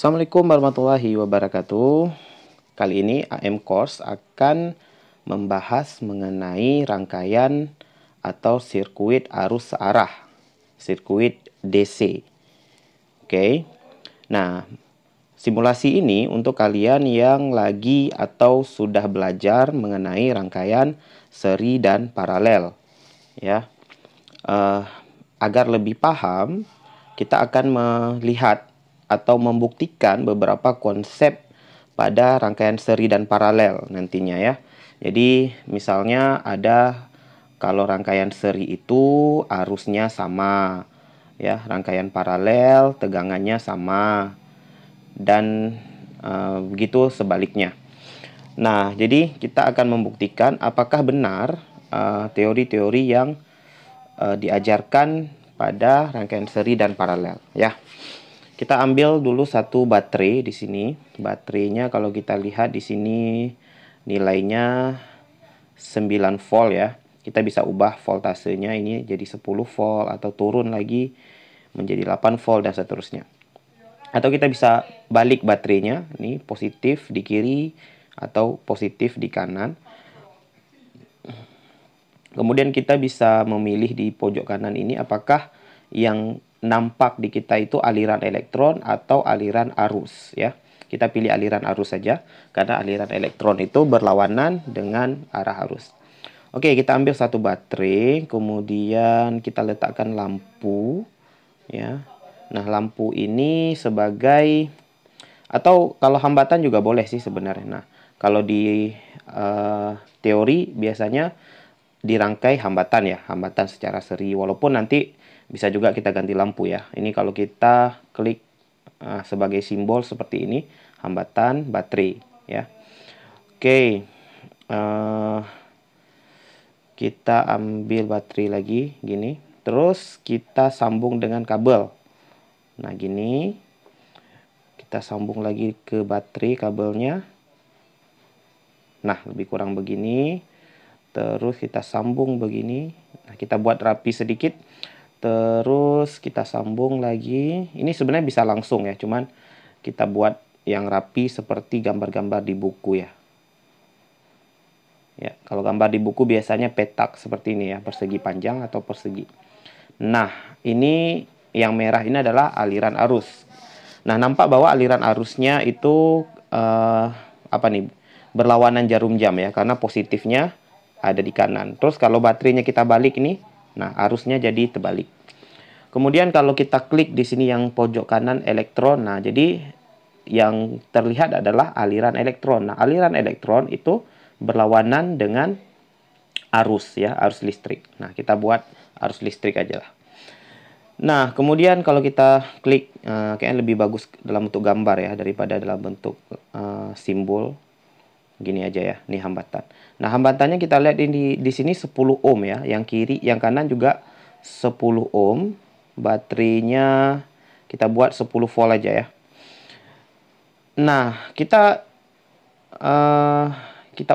Assalamualaikum warahmatullahi wabarakatuh. Kali ini AM Course akan membahas mengenai rangkaian atau sirkuit arus searah, sirkuit DC. Oke. Nah, simulasi ini untuk kalian yang lagi atau sudah belajar mengenai rangkaian seri dan paralel, ya. Agar lebih paham, kita akan melihat atau membuktikan beberapa konsep pada rangkaian seri dan paralel nantinya ya. Jadi misalnya ada kalau rangkaian seri itu arusnya sama ya, rangkaian paralel tegangannya sama dan begitu sebaliknya. Nah, jadi kita akan membuktikan apakah benar teori-teori yang diajarkan pada rangkaian seri dan paralel ya. Kita ambil dulu satu baterai di sini. Baterainya kalau kita lihat di sini nilainya 9 volt ya. Kita bisa ubah voltasenya ini jadi 10 volt atau turun lagi menjadi 8 volt dan seterusnya. Atau kita bisa balik baterainya, ini positif di kiri atau positif di kanan. Kemudian kita bisa memilih di pojok kanan ini apakah yang nampak di kita itu aliran elektron atau aliran arus ya. Kita pilih aliran arus saja karena aliran elektron itu berlawanan dengan arah arus. Oke, kita ambil satu baterai, kemudian kita letakkan lampu ya. Nah, lampu ini sebagai atau kalau hambatan juga boleh sih sebenarnya. Nah, kalau di teori biasanya dirangkai hambatan ya, hambatan secara seri, walaupun nanti bisa juga kita ganti lampu ya. Ini kalau kita klik sebagai simbol seperti ini, hambatan baterai ya. Oke, kita ambil baterai lagi gini, terus kita sambung dengan kabel. Nah gini, kita sambung lagi ke baterai kabelnya. Nah lebih kurang begini. Terus kita sambung begini. Nah, kita buat rapi sedikit. Terus kita sambung lagi. Ini sebenarnya bisa langsung ya, cuman kita buat yang rapi seperti gambar-gambar di buku ya. Ya, kalau gambar di buku biasanya petak seperti ini ya, persegi panjang atau persegi. Nah, ini yang merah ini adalah aliran arus. Nah, nampak bahwa aliran arusnya itu apa nih? Berlawanan jarum jam ya, karena positifnya ada di kanan. Terus kalau baterainya kita balik ini, nah arusnya jadi terbalik. Kemudian kalau kita klik di sini yang pojok kanan elektron, nah jadi yang terlihat adalah aliran elektron. Nah, aliran elektron itu berlawanan dengan arus ya, arus listrik. Nah, kita buat arus listrik aja lah. Nah, kemudian kalau kita klik, kayaknya lebih bagus dalam bentuk gambar ya, daripada dalam bentuk simbol. Gini aja ya, ini hambatan. Nah, hambatannya kita lihat ini di sini 10 ohm ya, yang kiri, yang kanan juga 10 ohm. Baterainya kita buat 10 volt aja ya. Nah, kita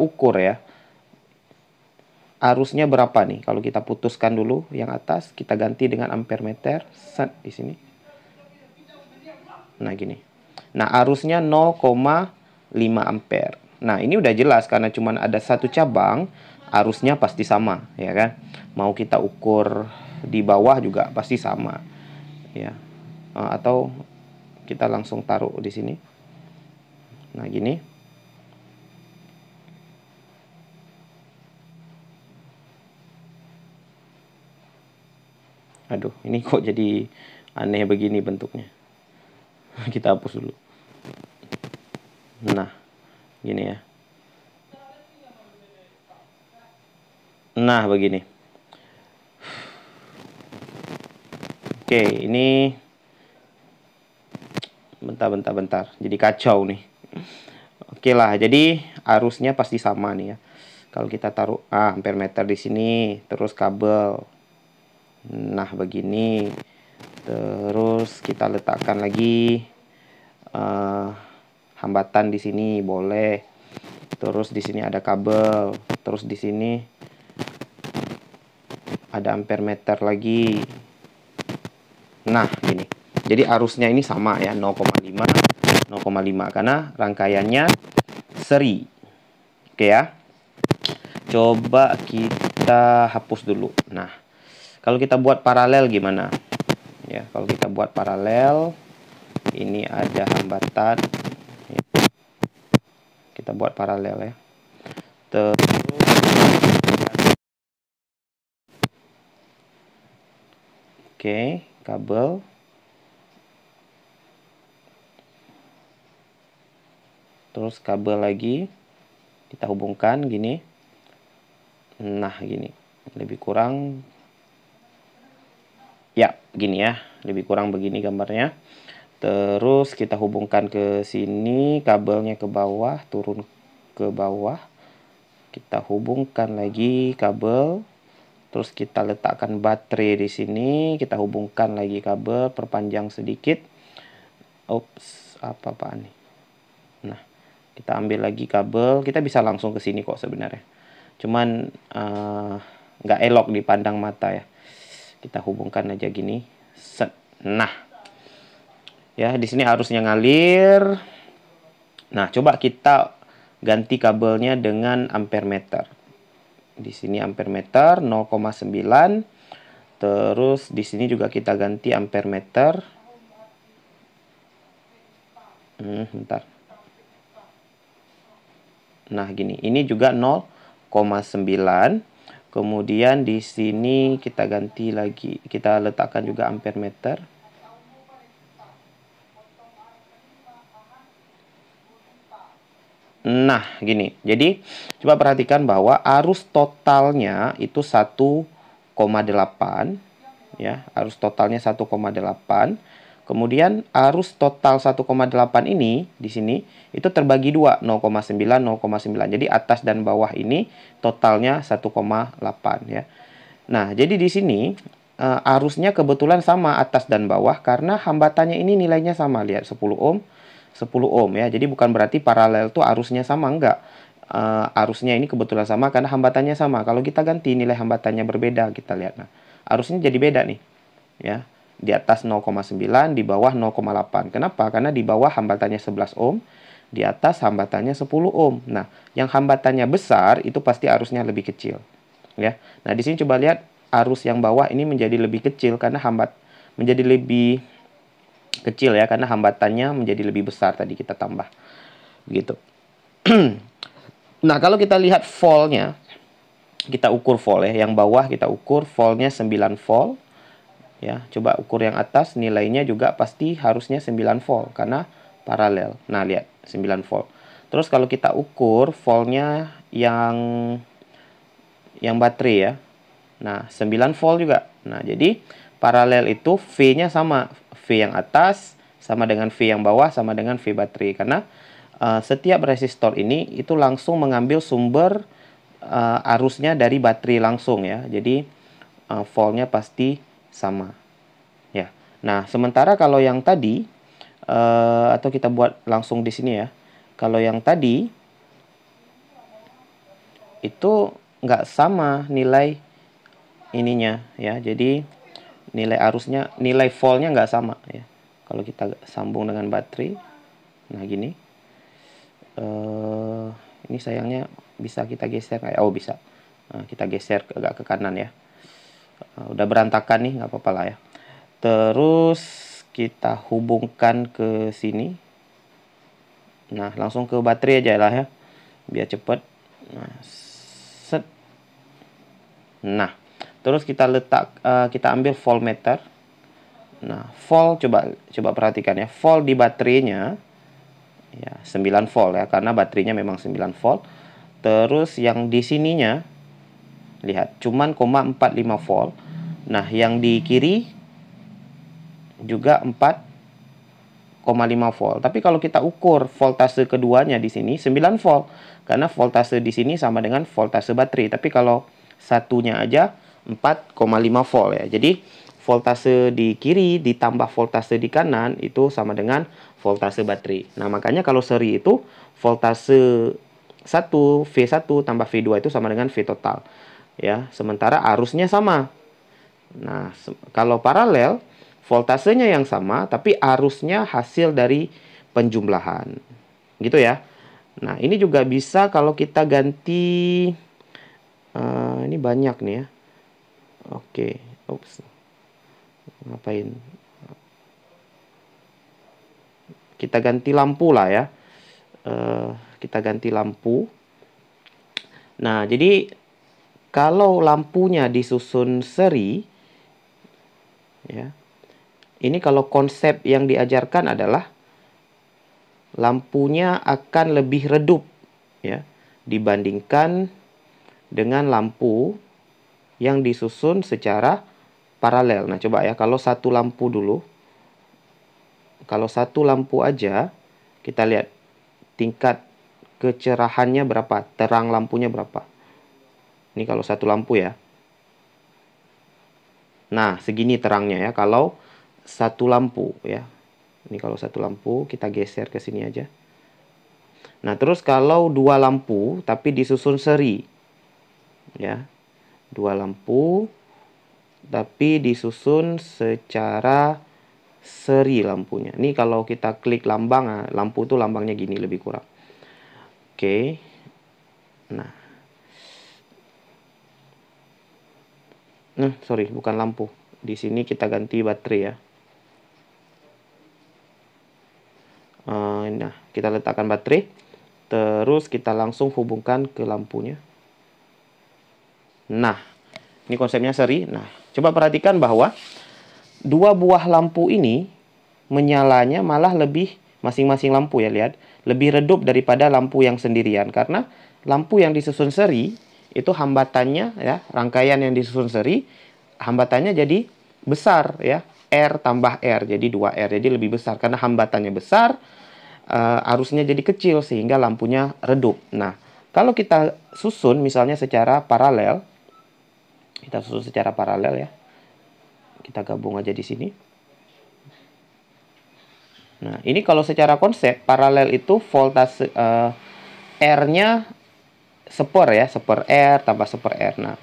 ukur ya. Arusnya berapa nih? Kalau kita putuskan dulu yang atas, kita ganti dengan ampere meter, set di sini. Nah, gini. Nah, arusnya 0,5 ampere. Nah, ini udah jelas karena cuma ada satu cabang, arusnya pasti sama, ya kan? Mau kita ukur di bawah juga pasti sama, ya. Atau kita langsung taruh di sini. Nah, gini. Aduh, ini kok jadi aneh begini bentuknya. Kita hapus dulu. Nah, gini ya. Nah, begini. Oke, ini bentar. Jadi kacau nih. Oke lah, jadi arusnya pasti sama nih ya. Kalau kita taruh ampere meter di sini, terus kabel. Nah, begini. Terus kita letakkan lagi hambatan di sini boleh. Terus di sini ada kabel. Terus di sini ada ampere meter lagi. Nah, gini. Jadi arusnya ini sama ya, 0,5, 0,5 karena rangkaiannya seri. Oke ya. Coba kita hapus dulu. Nah, kalau kita buat paralel gimana? Ya, kalau kita buat paralel, ini ada hambatan. Kita buat paralel ya. Terus oke, kabel. Terus kabel lagi kita hubungkan gini. Nah, gini. Lebih kurang ya, gini ya. Lebih kurang begini gambarnya. Terus kita hubungkan ke sini, kabelnya ke bawah, turun ke bawah. Kita hubungkan lagi kabel. Terus kita letakkan baterai di sini, kita hubungkan lagi kabel, perpanjang sedikit. Ups, apa-apaan nih. Nah, kita ambil lagi kabel, kita bisa langsung ke sini kok sebenarnya. Cuman nggak elok dipandang mata ya. Kita hubungkan aja gini. Set. Nah, ya di sini arusnya ngalir. Nah, coba kita ganti kabelnya dengan ampere meter. Di sini ampere meter 0,9. Terus di sini juga kita ganti ampere meter. Bentar. Nah, gini. Ini juga 0,9. Kemudian di sini kita ganti lagi. Kita letakkan juga ampere meter. Nah, gini. Jadi, coba perhatikan bahwa arus totalnya itu 1,8. Ya, arus totalnya 1,8. Kemudian arus total 1,8 ini di sini itu terbagi dua, 0,9, 0,9. Jadi atas dan bawah ini totalnya 1,8 ya. Nah, jadi di sini arusnya kebetulan sama atas dan bawah karena hambatannya ini nilainya sama. Lihat 10 ohm, 10 ohm ya. Jadi bukan berarti paralel tuh arusnya sama, enggak. Arusnya ini kebetulan sama karena hambatannya sama. Kalau kita ganti nilai hambatannya berbeda, kita lihat. Nah, arusnya jadi beda nih. Ya. Di atas 0,9, di bawah 0,8. Kenapa? Karena di bawah hambatannya 11 ohm, di atas hambatannya 10 ohm. Nah, yang hambatannya besar itu pasti arusnya lebih kecil. Ya. Nah, di sini coba lihat arus yang bawah ini menjadi lebih kecil karena menjadi lebih kecil ya karena hambatannya menjadi lebih besar tadi kita tambah. Begitu. Nah, kalau kita lihat voltnya, kita ukur volt ya. Yang bawah kita ukur voltnya 9 volt. Ya, coba ukur yang atas, nilainya juga pasti harusnya 9 volt karena paralel. Nah, lihat 9 volt. Terus kalau kita ukur voltnya yang baterai ya. Nah, 9 volt juga. Nah, jadi paralel itu V-nya sama. V yang atas sama dengan V yang bawah sama dengan V baterai karena setiap resistor ini itu langsung mengambil sumber arusnya dari baterai langsung ya. Jadi voltnya pasti sama. Ya. Nah, sementara kalau yang tadi atau kita buat langsung di sini ya. Kalau yang tadi itu nggak sama nilai ininya ya. Jadi nilai arusnya, nilai voltnya nggak sama ya. Kalau kita sambung dengan baterai, nah gini. Ini sayangnya bisa kita geser kayak, oh bisa. Nah, kita geser agak ke kanan ya. Udah berantakan nih, nggak apa-apa lah ya. Terus kita hubungkan ke sini. Nah, langsung ke baterai aja lah ya. Biar cepet. Nah, set. Nah, terus kita kita ambil voltmeter. Nah, volt coba perhatikan ya. Volt di baterainya ya 9 volt ya karena baterainya memang 9 volt. Terus yang di sininya lihat cuman 0,45 volt. Nah, yang di kiri juga 4,5 volt. Tapi kalau kita ukur voltase keduanya di sini 9 volt karena voltase di sini sama dengan voltase baterai. Tapi kalau satunya aja 4,5 volt ya. Jadi voltase di kiri ditambah voltase di kanan itu sama dengan voltase baterai. Nah, makanya kalau seri itu voltase 1 V1 tambah V2 itu sama dengan V total. Ya, sementara arusnya sama. Nah, kalau paralel voltasenya yang sama, tapi arusnya hasil dari penjumlahan. Gitu ya. Nah, ini juga bisa kalau kita ganti, ini banyak nih ya. Oke, ups, ngapain? Kita ganti lampu lah ya. Kita ganti lampu. Nah, jadi kalau lampunya disusun seri, ya, ini kalau konsep yang diajarkan adalah lampunya akan lebih redup, ya, dibandingkan dengan lampu yang disusun secara paralel. Nah, coba ya, kalau satu lampu dulu. Kalau satu lampu aja, kita lihat tingkat kecerahannya berapa, terang lampunya berapa. Ini kalau satu lampu ya. Nah, segini terangnya ya, kalau satu lampu ya. Ini kalau satu lampu, kita geser ke sini aja. Nah, terus kalau dua lampu, tapi disusun seri. Ya, dua lampu, tapi disusun secara seri lampunya. Ini kalau kita klik lambang, lampu itu lambangnya gini lebih kurang. Oke. Nah. Sorry, bukan lampu. Di sini kita ganti baterai ya. Nah, kita letakkan baterai. Terus kita langsung hubungkan ke lampunya. Nah, ini konsepnya seri. Nah, coba perhatikan bahwa dua buah lampu ini menyalanya malah lebih, masing-masing lampu ya, lihat, lebih redup daripada lampu yang sendirian. Karena lampu yang disusun seri, itu hambatannya ya, rangkaian yang disusun seri, hambatannya jadi besar ya. R tambah R, jadi 2R. Jadi lebih besar. Karena hambatannya besar, arusnya jadi kecil sehingga lampunya redup. Nah, kalau kita susun misalnya secara paralel, kita susun secara paralel ya. Kita gabung aja di sini. Nah, ini kalau secara konsep paralel itu voltase R-nya seper ya, seper R tambah seper R. Nah,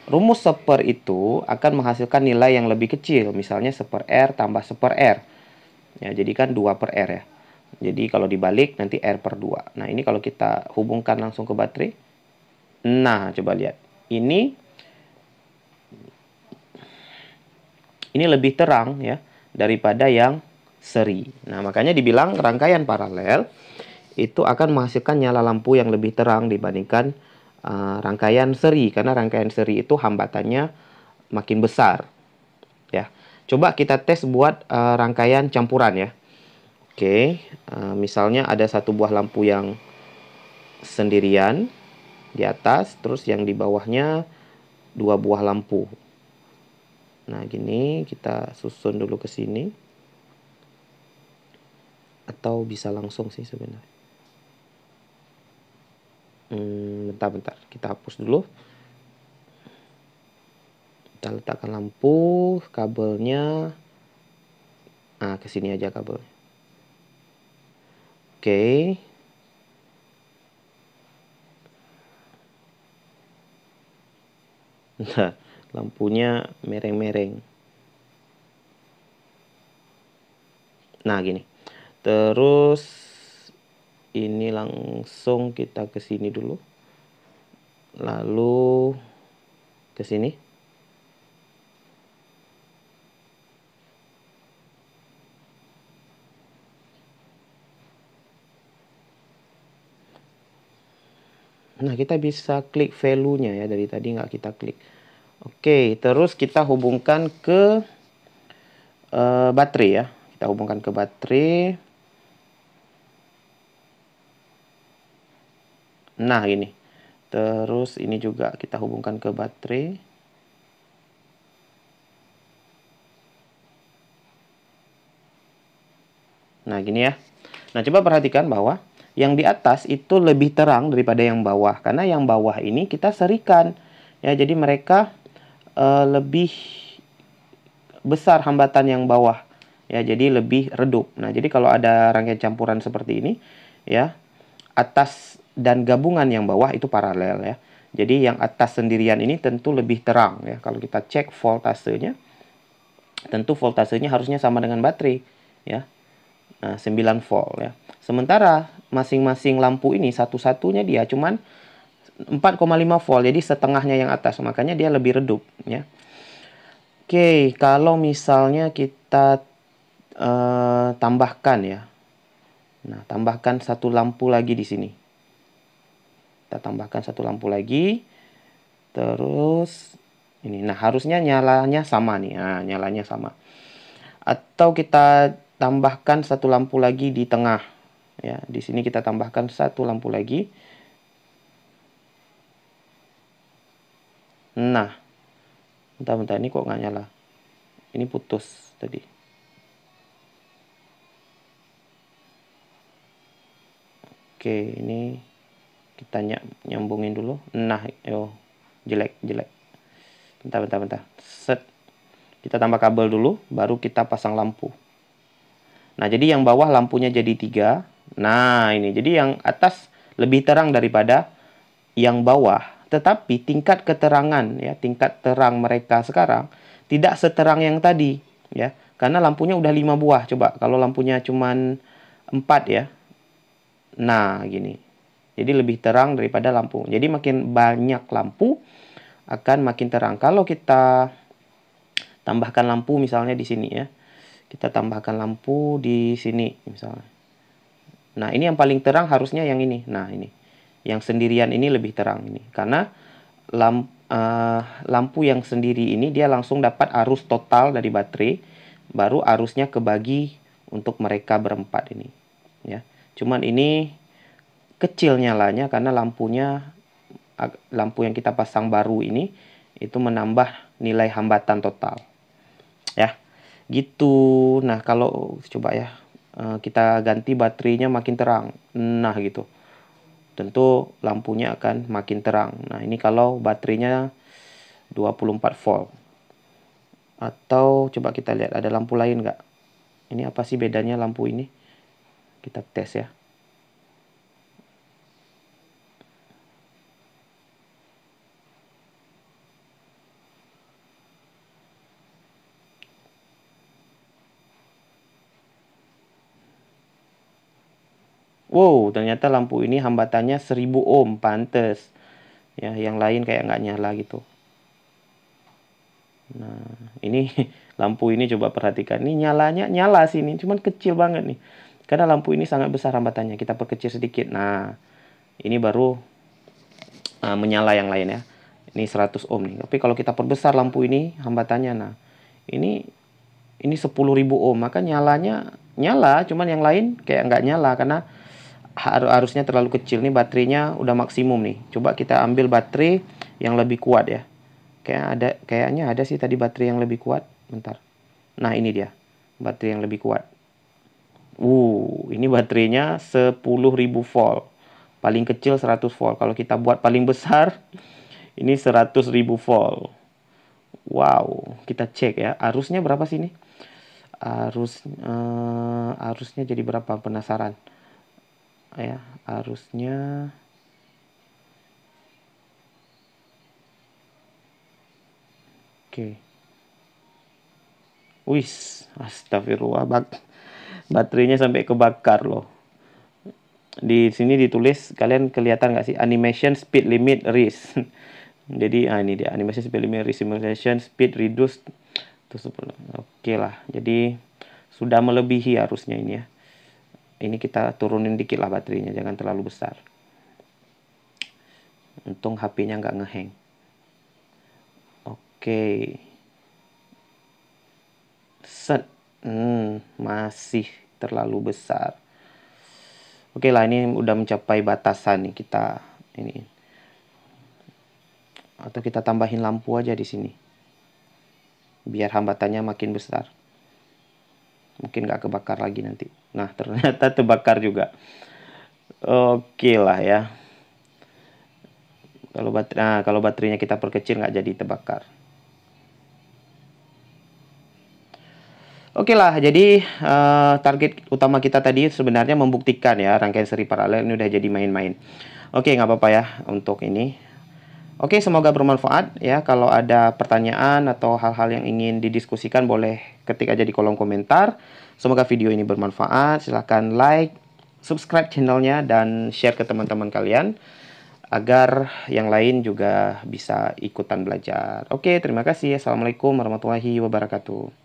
rumus seper itu akan menghasilkan nilai yang lebih kecil, misalnya seper R tambah seper R. Ya, jadi kan 2 per R ya. Jadi kalau dibalik nanti R per 2. Nah, ini kalau kita hubungkan langsung ke baterai. Nah, coba lihat. Ini lebih terang ya daripada yang seri. Nah, makanya dibilang rangkaian paralel itu akan menghasilkan nyala lampu yang lebih terang dibandingkan rangkaian seri. Karena rangkaian seri itu hambatannya makin besar. Ya, coba kita tes buat rangkaian campuran ya. Oke, misalnya ada satu buah lampu yang sendirian di atas, terus yang di bawahnya dua buah lampu. Nah, gini kita susun dulu ke sini. Atau bisa langsung sih sebenarnya. Bentar. Kita hapus dulu. Kita letakkan lampu, kabelnya. Nah, ke sini aja kabelnya. Oke. Nah, lampunya mereng-mereng. Nah, gini. Terus ini langsung kita ke sini dulu. Lalu ke sini. Nah, kita bisa klik value-nya ya. Dari tadi nggak kita klik. Oke, terus kita hubungkan ke baterai ya. Kita hubungkan ke baterai. Nah, ini. Terus ini juga kita hubungkan ke baterai. Nah, gini ya. Nah, coba perhatikan bahwa yang di atas itu lebih terang daripada yang bawah. Karena yang bawah ini kita serikan. Ya, jadi mereka lebih besar hambatan yang bawah. Ya, jadi lebih redup. Nah, jadi kalau ada rangkaian campuran seperti ini, ya, atas dan gabungan yang bawah itu paralel ya. Jadi yang atas sendirian ini tentu lebih terang ya. Kalau kita cek voltasenya, tentu voltasenya harusnya sama dengan baterai, ya. Nah, 9 volt ya. Sementara masing-masing lampu ini satu-satunya dia cuman 4,5 volt, jadi setengahnya yang atas, makanya dia lebih redup ya. Oke, kalau misalnya kita tambahkan ya. Nah, tambahkan satu lampu lagi di sini. Kita tambahkan satu lampu lagi. Terus ini. Nah, harusnya nyalanya sama nih. Nah, nyalanya sama. Atau kita tambahkan satu lampu lagi di tengah. Ya, di sini kita tambahkan satu lampu lagi. Nah, bentar, ini kok nggak nyala? Ini putus tadi. Oke, ini kita nyambungin dulu. Nah, jelek. Bentar. Set. Kita tambah kabel dulu, baru kita pasang lampu. Nah, jadi yang bawah lampunya jadi 3. Nah, ini. Jadi yang atas lebih terang daripada yang bawah. Tetapi tingkat keterangan, ya, tingkat terang mereka sekarang tidak seterang yang tadi, ya. Karena lampunya udah 5 buah. Coba, kalau lampunya cuman 4 ya. Nah, gini. Jadi lebih terang daripada lampu. Jadi makin banyak lampu akan makin terang. Kalau kita tambahkan lampu misalnya di sini ya. Kita tambahkan lampu di sini misalnya. Nah, ini yang paling terang harusnya yang ini. Nah, ini. Yang sendirian ini lebih terang ini. Karena lampu yang sendiri ini dia langsung dapat arus total dari baterai, baru arusnya kebagi untuk mereka berempat ini. Ya. Cuman ini kecil nyalanya karena lampu yang kita pasang baru ini itu menambah nilai hambatan total. Ya. Gitu. Nah, kalau coba ya kita ganti baterainya makin terang. Nah, gitu. Tentu lampunya akan makin terang. Nah, ini kalau baterainya 24 volt. Atau coba kita lihat ada lampu lain nggak? Ini apa sih bedanya lampu ini? Kita tes ya. Wow, ternyata lampu ini hambatannya 1000 ohm, pantes. Ya, yang lain kayak nggak nyala gitu. Nah, ini lampu ini coba perhatikan. Ini nyala sini, cuman kecil banget nih. Karena lampu ini sangat besar hambatannya. Kita perkecil sedikit. Nah, ini baru menyala yang lain ya. Ini 100 ohm nih. Tapi kalau kita perbesar lampu ini hambatannya, nah ini 10.000 ohm, maka nyalanya nyala, cuman yang lain kayak nggak nyala karena harusnya terlalu kecil. Nih baterainya udah maksimum nih. Coba kita ambil baterai yang lebih kuat ya. Kayaknya ada sih tadi baterai yang lebih kuat. Bentar. Nah, ini dia. Baterai yang lebih kuat. Ini baterainya 10.000 volt. Paling kecil 100 volt. Kalau kita buat paling besar, ini 100.000 volt. Wow, kita cek ya. Arusnya berapa sih ini? Arusnya jadi berapa? Penasaran. Ya, arusnya oke. Wis, astagfirullah, baterainya sampai kebakar loh. Di sini ditulis, kalian kelihatan nggak sih? Animation speed limit risk. Jadi, ini dia animation speed limit risk, simulation speed reduce. Oke lah. Jadi sudah melebihi arusnya ini ya. Ini kita turunin dikit lah baterainya, jangan terlalu besar. Untung HP-nya nggak ngehang. Oke. Set. Masih terlalu besar. Oke lah, ini udah mencapai batasan nih kita ini. Atau kita tambahin lampu aja di sini. Biar hambatannya makin besar. Mungkin nggak kebakar lagi nanti. Nah, ternyata terbakar juga. Oke lah ya. Kalau baterainya kita perkecil nggak jadi terbakar. Oke lah, jadi target utama kita tadi sebenarnya membuktikan ya rangkaian seri paralel ini udah jadi main-main. Oke, nggak apa-apa ya untuk ini. Oke, semoga bermanfaat ya. Kalau ada pertanyaan atau hal-hal yang ingin didiskusikan boleh ketik aja di kolom komentar. Semoga video ini bermanfaat. Silahkan like, subscribe channelnya, dan share ke teman-teman kalian agar yang lain juga bisa ikutan belajar. Oke, terima kasih. Assalamualaikum warahmatullahi wabarakatuh.